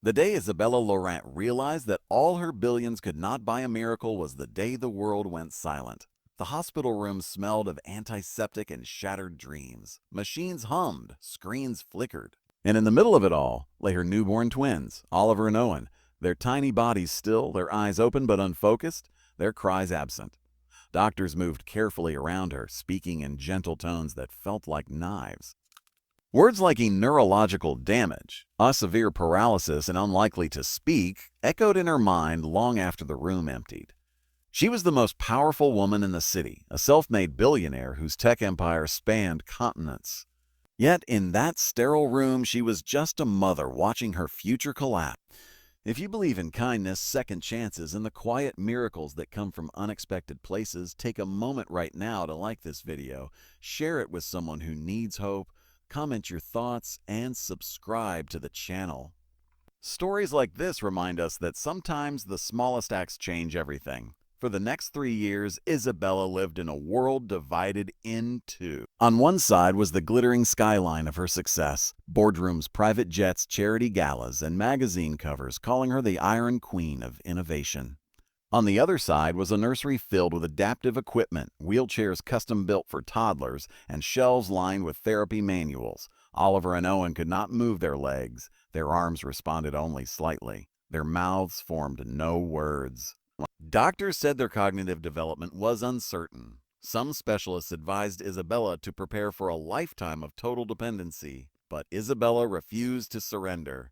The day Isabella Laurent realized that all her billions could not buy a miracle was the day the world went silent. The hospital room smelled of antiseptic and shattered dreams. Machines hummed, screens flickered. And in the middle of it all lay her newborn twins, Oliver and Owen, their tiny bodies still, their eyes open but unfocused, their cries absent. Doctors moved carefully around her, speaking in gentle tones that felt like knives. Words like neurological damage, a severe paralysis, and unlikely to speak echoed in her mind long after the room emptied. She was the most powerful woman in the city, a self-made billionaire whose tech empire spanned continents. Yet in that sterile room, she was just a mother watching her future collapse. If you believe in kindness, second chances, and the quiet miracles that come from unexpected places, take a moment right now to like this video, share it with someone who needs hope, comment your thoughts, and subscribe to the channel. Stories like this remind us that sometimes the smallest acts change everything. For the next 3 years, Isabella lived in a world divided in two. On one side was the glittering skyline of her success, boardrooms, private jets, charity galas, and magazine covers calling her the Iron Queen of innovation. On the other side was a nursery filled with adaptive equipment, wheelchairs custom-built for toddlers, and shelves lined with therapy manuals. Oliver and Owen could not move their legs. Their arms responded only slightly. Their mouths formed no words. Doctors said their cognitive development was uncertain. Some specialists advised Isabella to prepare for a lifetime of total dependency, but Isabella refused to surrender.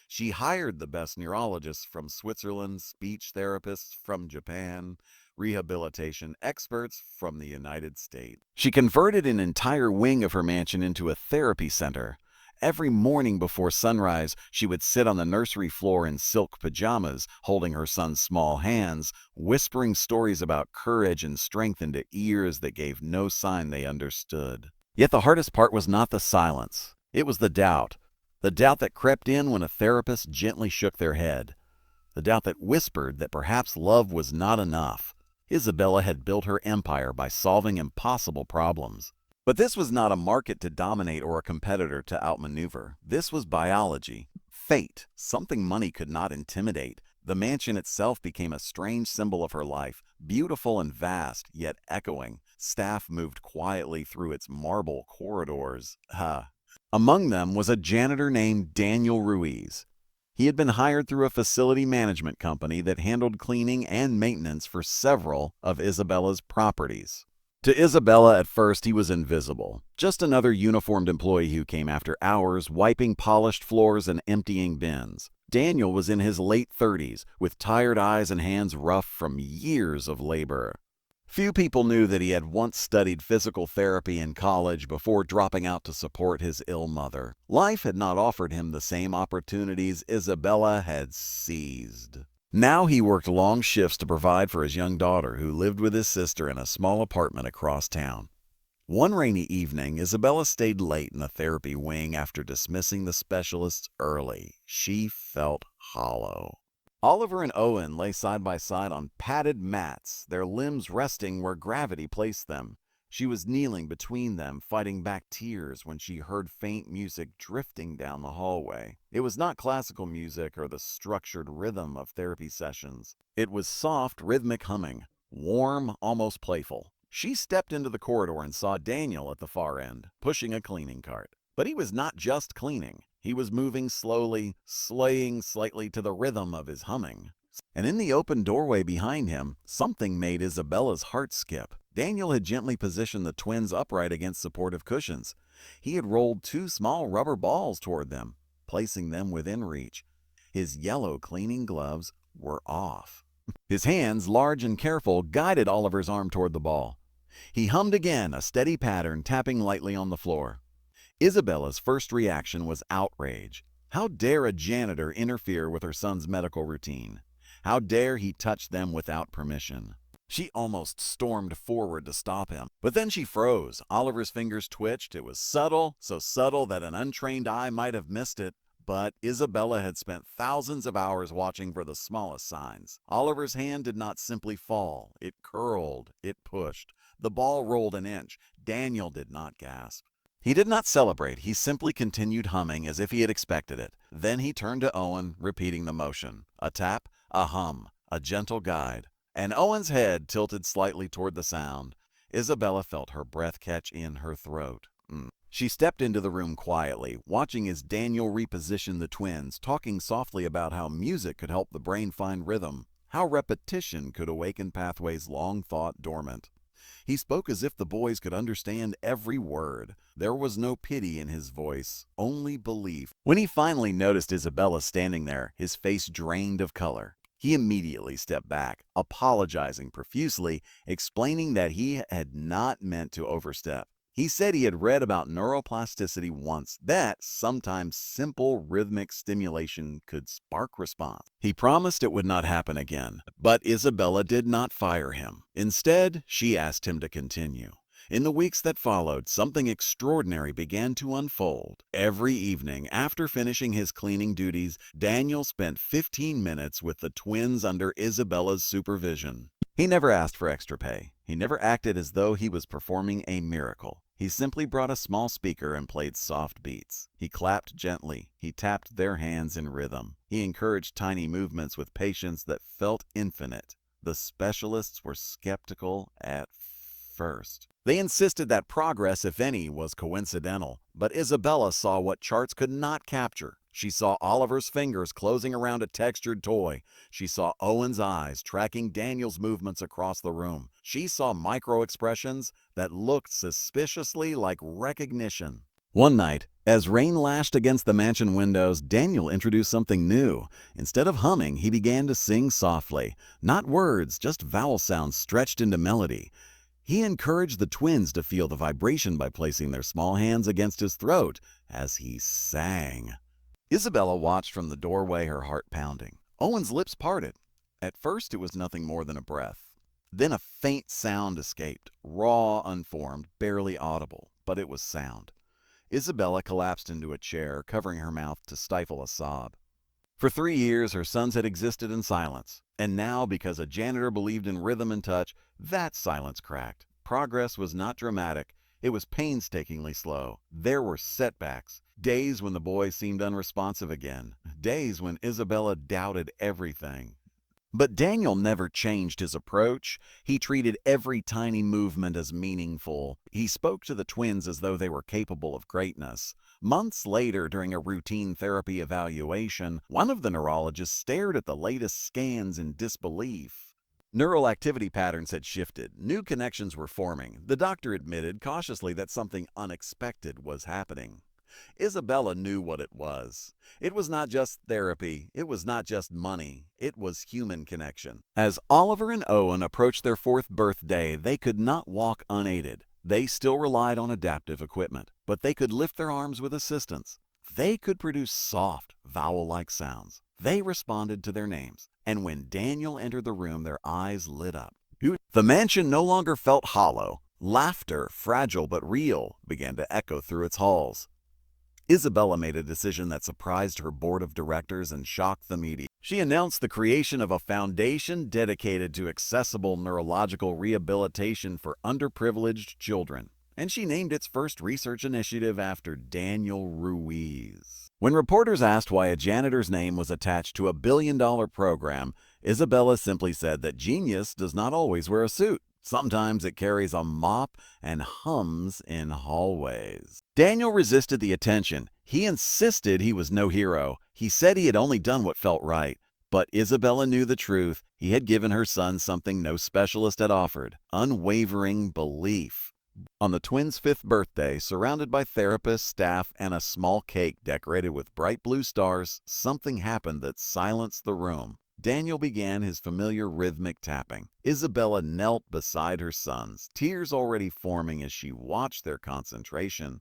She hired the best neurologists from Switzerland, speech therapists from Japan, rehabilitation experts from the United States. She converted an entire wing of her mansion into a therapy center. Every morning before sunrise, she would sit on the nursery floor in silk pajamas, holding her son's small hands, whispering stories about courage and strength into ears that gave no sign they understood. Yet the hardest part was not the silence. It was the doubt. The doubt that crept in when a therapist gently shook their head. The doubt that whispered that perhaps love was not enough. Isabella had built her empire by solving impossible problems. But this was not a market to dominate or a competitor to outmaneuver. This was biology, fate, something money could not intimidate. The mansion itself became a strange symbol of her life, beautiful and vast, yet echoing. Staff moved quietly through its marble corridors. Among them was a janitor named Daniel Ruiz. He had been hired through a facility management company that handled cleaning and maintenance for several of Isabella's properties. To Isabella, at first, he was invisible, just another uniformed employee who came after hours, wiping polished floors and emptying bins. Daniel was in his late 30s, with tired eyes and hands rough from years of labor. Few people knew that he had once studied physical therapy in college before dropping out to support his ill mother. Life had not offered him the same opportunities Isabella had seized. Now he worked long shifts to provide for his young daughter, who lived with his sister in a small apartment across town. One rainy evening, Isabella stayed late in the therapy wing after dismissing the specialists early. She felt hollow. Oliver and Owen lay side by side on padded mats, their limbs resting where gravity placed them. She was kneeling between them, fighting back tears when she heard faint music drifting down the hallway. It was not classical music or the structured rhythm of therapy sessions. It was soft, rhythmic humming, warm, almost playful. She stepped into the corridor and saw Daniel at the far end, pushing a cleaning cart. But he was not just cleaning. He was moving slowly, swaying slightly to the rhythm of his humming. And in the open doorway behind him, something made Isabella's heart skip. Daniel had gently positioned the twins upright against supportive cushions. He had rolled 2 small rubber balls toward them, placing them within reach. His yellow cleaning gloves were off. His hands, large and careful, guided Oliver's arm toward the ball. He hummed again, a steady pattern, tapping lightly on the floor. Isabella's first reaction was outrage. How dare a janitor interfere with her son's medical routine? How dare he touch them without permission? She almost stormed forward to stop him, but then she froze. Oliver's fingers twitched. It was subtle, so subtle that an untrained eye might have missed it. But Isabella had spent thousands of hours watching for the smallest signs. Oliver's hand did not simply fall. It curled. It pushed. The ball rolled an inch. Daniel did not gasp. He did not celebrate, he simply continued humming as if he had expected it. Then he turned to Owen, repeating the motion. A tap, a hum, a gentle guide. And Owen's head tilted slightly toward the sound. Isabella felt her breath catch in her throat. She stepped into the room quietly, watching as Daniel repositioned the twins, talking softly about how music could help the brain find rhythm, how repetition could awaken pathways long thought dormant. He spoke as if the boys could understand every word. There was no pity in his voice, only belief. When he finally noticed Isabella standing there, his face drained of color. He immediately stepped back, apologizing profusely, explaining that he had not meant to overstep. He said he had read about neuroplasticity once, that sometimes simple rhythmic stimulation could spark response. He promised it would not happen again, but Isabella did not fire him. Instead, she asked him to continue. In the weeks that followed, something extraordinary began to unfold. Every evening, after finishing his cleaning duties, Daniel spent 15 minutes with the twins under Isabella's supervision. He never asked for extra pay. He never acted as though he was performing a miracle. He simply brought a small speaker and played soft beats. He clapped gently. He tapped their hands in rhythm. He encouraged tiny movements with patience that felt infinite. The specialists were skeptical at first. They insisted that progress, if any, was coincidental, but Isabella saw what charts could not capture. She saw Oliver's fingers closing around a textured toy. She saw Owen's eyes tracking Daniel's movements across the room. She saw micro-expressions that looked suspiciously like recognition. One night, as rain lashed against the mansion windows, Daniel introduced something new. Instead of humming, he began to sing softly. Not words, just vowel sounds stretched into melody. He encouraged the twins to feel the vibration by placing their small hands against his throat as he sang. Isabella watched from the doorway, her heart pounding. Owen's lips parted. At first, it was nothing more than a breath. Then a faint sound escaped, raw, unformed, barely audible, but it was sound. Isabella collapsed into a chair, covering her mouth to stifle a sob. For 3 years, her sons had existed in silence, and now, because a janitor believed in rhythm and touch, that silence cracked. Progress was not dramatic. It was painstakingly slow. There were setbacks, days when the boys seemed unresponsive again, days when Isabella doubted everything. But Daniel never changed his approach. He treated every tiny movement as meaningful. He spoke to the twins as though they were capable of greatness. Months later, during a routine therapy evaluation, one of the neurologists stared at the latest scans in disbelief. Neural activity patterns had shifted. New connections were forming. The doctor admitted cautiously that something unexpected was happening. Isabella knew what it was. It was not just therapy. It was not just money. It was human connection. As Oliver and Owen approached their 4th birthday, they could not walk unaided. They still relied on adaptive equipment, but they could lift their arms with assistance. They could produce soft, vowel-like sounds. They responded to their names, and when Daniel entered the room, their eyes lit up. The mansion no longer felt hollow. Laughter, fragile but real, began to echo through its halls. Isabella made a decision that surprised her board of directors and shocked the media. She announced the creation of a foundation dedicated to accessible neurological rehabilitation for underprivileged children, and she named its first research initiative after Daniel Ruiz. When reporters asked why a janitor's name was attached to a billion-dollar program, Isabella simply said that genius does not always wear a suit. Sometimes it carries a mop and hums in hallways. Daniel resisted the attention. He insisted he was no hero. He said he had only done what felt right. But Isabella knew the truth. He had given her son something no specialist had offered: unwavering belief. On the twins' 5th birthday, surrounded by therapists, staff, and a small cake decorated with bright blue stars, something happened that silenced the room. Daniel began his familiar rhythmic tapping. Isabella knelt beside her sons, tears already forming as she watched their concentration.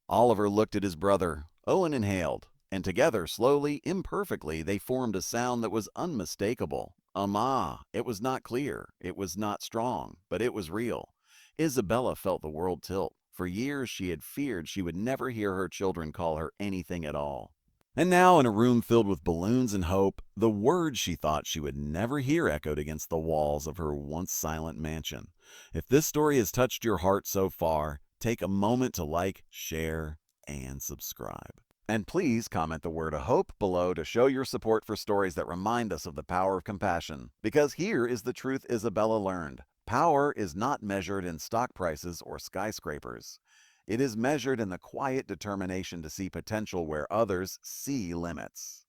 Oliver looked at his brother. Owen inhaled, and together, slowly, imperfectly, they formed a sound that was unmistakable. Ma. It was not clear, it was not strong, but it was real. Isabella felt the world tilt. For years she had feared she would never hear her children call her anything at all. And now, in a room filled with balloons and hope, the words she thought she would never hear echoed against the walls of her once silent mansion. If this story has touched your heart so far, take a moment to like, share, and subscribe. And please comment the word hope below to show your support for stories that remind us of the power of compassion. Because here is the truth Isabella learned. Power is not measured in stock prices or skyscrapers. It is measured in the quiet determination to see potential where others see limits.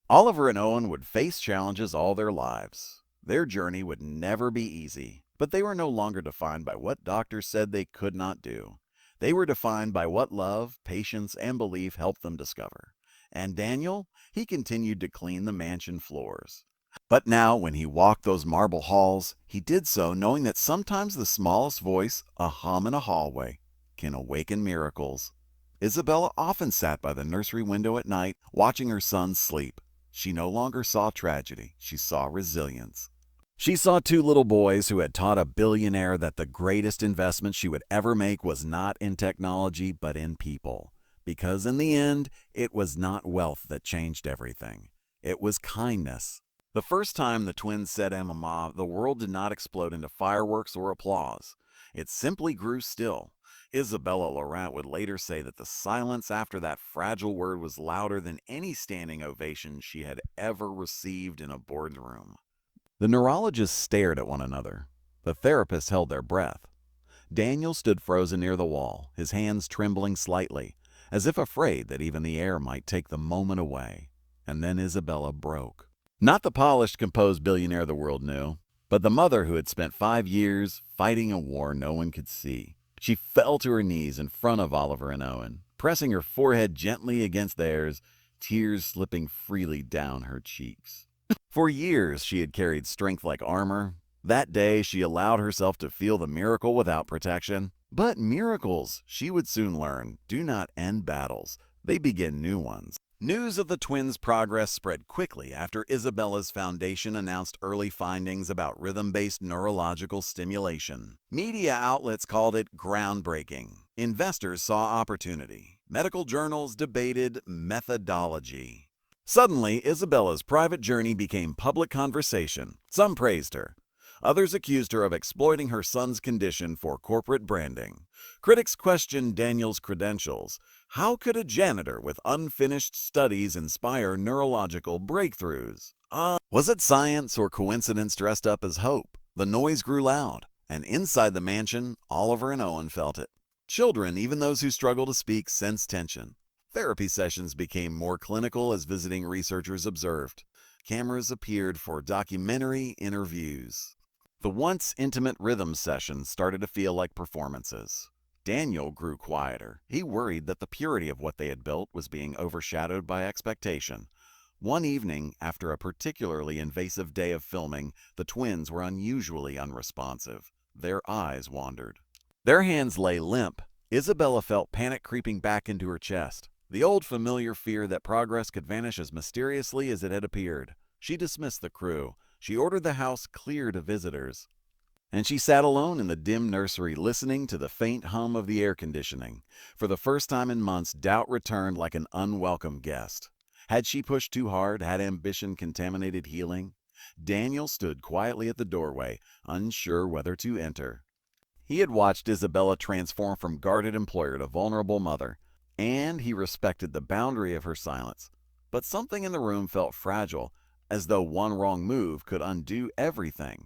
Oliver and Owen would face challenges all their lives. Their journey would never be easy, but they were no longer defined by what doctors said they could not do. They were defined by what love, patience, and belief helped them discover. And Daniel, he continued to clean the mansion floors. But now, when he walked those marble halls, he did so knowing that sometimes the smallest voice, a hum in a hallway, can awaken miracles. Isabella often sat by the nursery window at night, watching her sons sleep. She no longer saw tragedy, she saw resilience. She saw two little boys who had taught a billionaire that the greatest investment she would ever make was not in technology, but in people. Because in the end, it was not wealth that changed everything. It was kindness. The first time the twins said "Mama," the world did not explode into fireworks or applause. It simply grew still. Isabella Laurent would later say that the silence after that fragile word was louder than any standing ovation she had ever received in a boardroom. The neurologists stared at one another. The therapists held their breath. Daniel stood frozen near the wall, his hands trembling slightly, as if afraid that even the air might take the moment away. And then Isabella broke. Not the polished, composed billionaire the world knew, but the mother who had spent 5 years fighting a war no one could see. She fell to her knees in front of Oliver and Owen, pressing her forehead gently against theirs, tears slipping freely down her cheeks. For years she had carried strength like armor. That day she allowed herself to feel the miracle without protection. But miracles, she would soon learn, do not end battles. They begin new ones. News of the twins' progress spread quickly after Isabella's foundation announced early findings about rhythm-based neurological stimulation. Media outlets called it groundbreaking. Investors saw opportunity. Medical journals debated methodology. Suddenly, Isabella's private journey became public conversation. Some praised her. Others accused her of exploiting her son's condition for corporate branding. Critics questioned Daniel's credentials. How could a janitor with unfinished studies inspire neurological breakthroughs? Was it science or coincidence dressed up as hope? The noise grew loud, and inside the mansion, Oliver and Owen felt it. Children, even those who struggle to speak, sensed tension. Therapy sessions became more clinical as visiting researchers observed. Cameras appeared for documentary interviews. The once intimate rhythm sessions started to feel like performances. Daniel grew quieter. He worried that the purity of what they had built was being overshadowed by expectation. One evening, after a particularly invasive day of filming, the twins were unusually unresponsive. Their eyes wandered. Their hands lay limp. Isabella felt panic creeping back into her chest. The old familiar fear that progress could vanish as mysteriously as it had appeared. She dismissed the crew. She ordered the house cleared of visitors. And she sat alone in the dim nursery, listening to the faint hum of the air conditioning. For the first time in months, doubt returned like an unwelcome guest. Had she pushed too hard? Had ambition contaminated healing? Daniel stood quietly at the doorway, unsure whether to enter. He had watched Isabella transform from guarded employer to vulnerable mother, and he respected the boundary of her silence. But something in the room felt fragile, as though one wrong move could undo everything.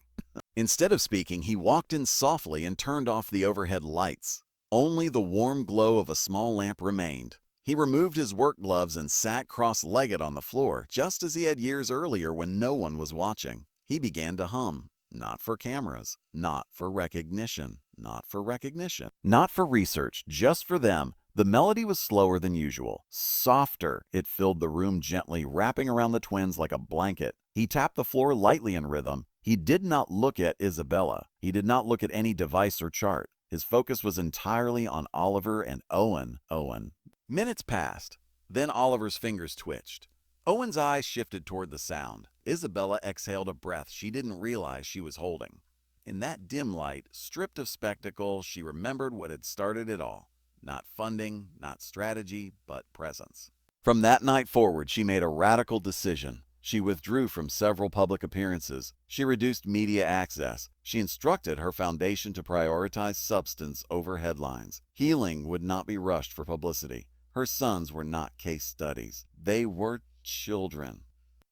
Instead of speaking, he walked in softly and turned off the overhead lights. Only the warm glow of a small lamp remained. He removed his work gloves and sat cross-legged on the floor, just as he had years earlier when no one was watching. He began to hum. Not for cameras, not for recognition, not for recognition, not for research, just for them. The melody was slower than usual, softer. It filled the room gently, wrapping around the twins like a blanket. He tapped the floor lightly in rhythm. He did not look at Isabella. He did not look at any device or chart. His focus was entirely on Oliver and Owen. Minutes passed. Then Oliver's fingers twitched. Owen's eyes shifted toward the sound. Isabella exhaled a breath she didn't realize she was holding. In that dim light, stripped of spectacle, she remembered what had started it all. Not funding, not strategy, but presence. From that night forward, she made a radical decision. She withdrew from several public appearances. She reduced media access. She instructed her foundation to prioritize substance over headlines. Healing would not be rushed for publicity. Her sons were not case studies. They were children.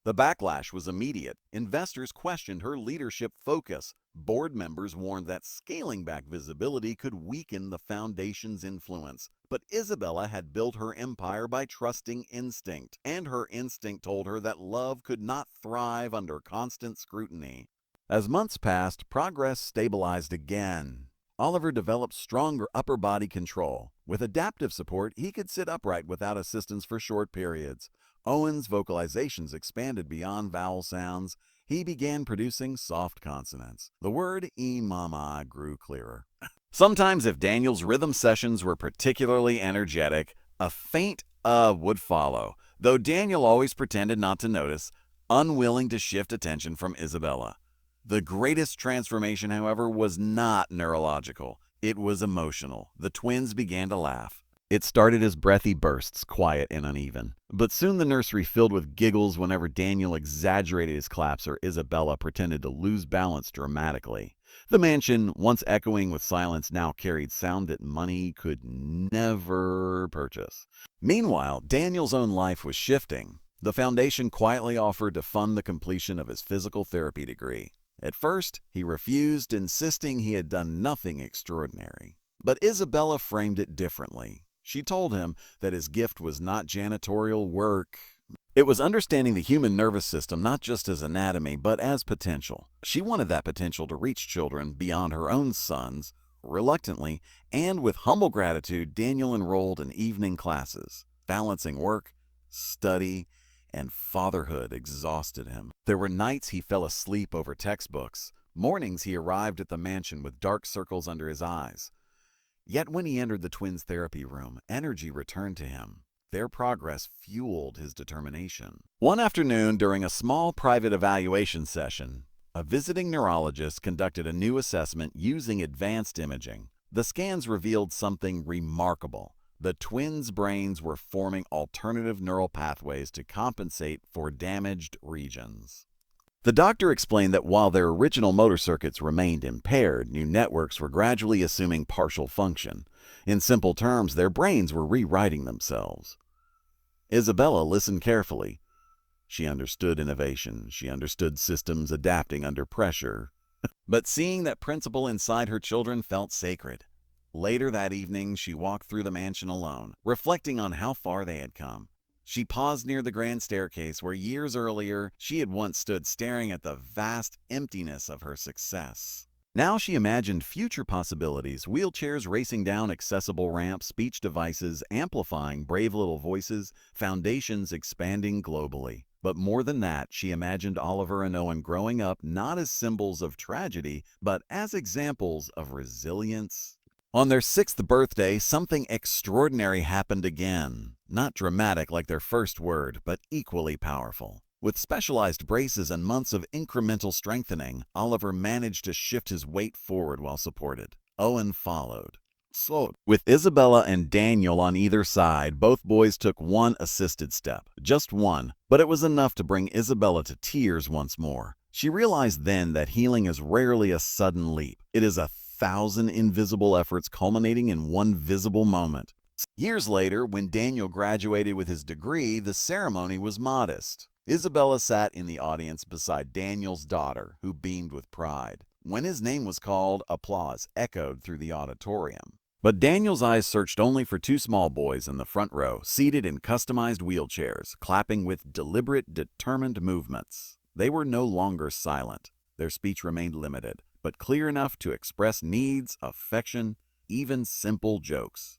The backlash was immediate. Investors questioned her leadership focus. Board members warned that scaling back visibility could weaken the foundation's influence. But Isabella had built her empire by trusting instinct, and her instinct told her that love could not thrive under constant scrutiny. As months passed, progress stabilized again. Oliver developed stronger upper body control. With adaptive support, he could sit upright without assistance for short periods. Owen's vocalizations expanded beyond vowel sounds. He began producing soft consonants. The word "e-mama" grew clearer. Sometimes, if Daniel's rhythm sessions were particularly energetic, a faint would follow, though Daniel always pretended not to notice, unwilling to shift attention from Isabella. The greatest transformation, however, was not neurological. It was emotional. The twins began to laugh. It started as breathy bursts, quiet and uneven. But soon the nursery filled with giggles whenever Daniel exaggerated his claps or Isabella pretended to lose balance dramatically. The mansion, once echoing with silence, now carried sound that money could never purchase. Meanwhile, Daniel's own life was shifting. The foundation quietly offered to fund the completion of his physical therapy degree. At first, he refused, insisting he had done nothing extraordinary. But Isabella framed it differently. She told him that his gift was not janitorial work. It was understanding the human nervous system not just as anatomy, but as potential. She wanted that potential to reach children beyond her own sons. Reluctantly, and with humble gratitude, Daniel enrolled in evening classes. Balancing work, study, and fatherhood exhausted him. There were nights he fell asleep over textbooks. Mornings he arrived at the mansion with dark circles under his eyes. Yet when he entered the twins' therapy room, energy returned to him. Their progress fueled his determination. One afternoon, during a small private evaluation session, a visiting neurologist conducted a new assessment using advanced imaging. The scans revealed something remarkable. The twins' brains were forming alternative neural pathways to compensate for damaged regions. The doctor explained that while their original motor circuits remained impaired, new networks were gradually assuming partial function. In simple terms, their brains were rewriting themselves. Isabella listened carefully. She understood innovation. She understood systems adapting under pressure. But seeing that principle inside her children felt sacred. Later that evening, she walked through the mansion alone, reflecting on how far they had come. She paused near the grand staircase where years earlier she had once stood staring at the vast emptiness of her success. Now she imagined future possibilities, wheelchairs racing down accessible ramps, speech devices amplifying brave little voices, foundations expanding globally. But more than that, she imagined Oliver and Owen growing up not as symbols of tragedy, but as examples of resilience. On their 6th birthday, something extraordinary happened again. Not dramatic like their first word, but equally powerful. With specialized braces and months of incremental strengthening, Oliver managed to shift his weight forward while supported. Owen followed. With Isabella and Daniel on either side, both boys took one assisted step. Just one, but it was enough to bring Isabella to tears once more. She realized then that healing is rarely a sudden leap. It is 1,000 invisible efforts culminating in one visible moment. Years later, when Daniel graduated with his degree, the ceremony was modest. Isabella sat in the audience beside Daniel's daughter, who beamed with pride. When his name was called, applause echoed through the auditorium. But Daniel's eyes searched only for two small boys in the front row, seated in customized wheelchairs, clapping with deliberate, determined movements. They were no longer silent. Their speech remained limited, but clear enough to express needs, affection, even simple jokes.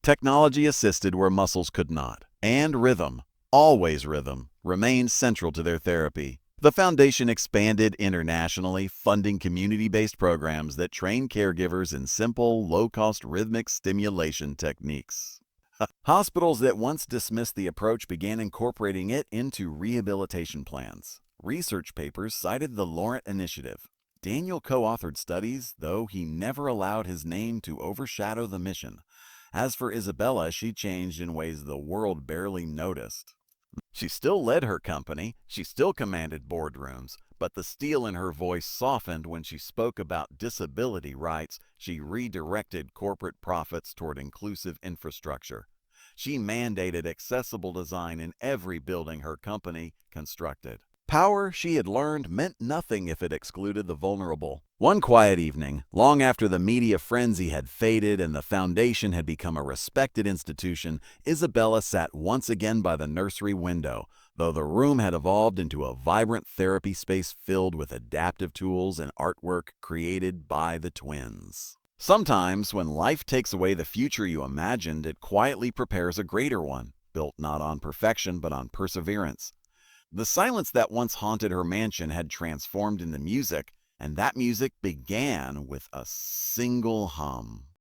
Technology assisted where muscles could not, and rhythm, always rhythm, remained central to their therapy. The foundation expanded internationally, funding community-based programs that train caregivers in simple, low-cost rhythmic stimulation techniques. Hospitals that once dismissed the approach began incorporating it into rehabilitation plans. Research papers cited the Laurent Initiative. Daniel co-authored studies, though he never allowed his name to overshadow the mission. As for Isabella, she changed in ways the world barely noticed. She still led her company, she still commanded boardrooms, but the steel in her voice softened when she spoke about disability rights. She redirected corporate profits toward inclusive infrastructure. She mandated accessible design in every building her company constructed. Power, she had learned, meant nothing if it excluded the vulnerable. One quiet evening, long after the media frenzy had faded and the foundation had become a respected institution, Isabella sat once again by the nursery window, though the room had evolved into a vibrant therapy space filled with adaptive tools and artwork created by the twins. Sometimes, when life takes away the future you imagined, it quietly prepares a greater one, built not on perfection but on perseverance. The silence that once haunted her mansion had transformed into music, and that music began with a single hum.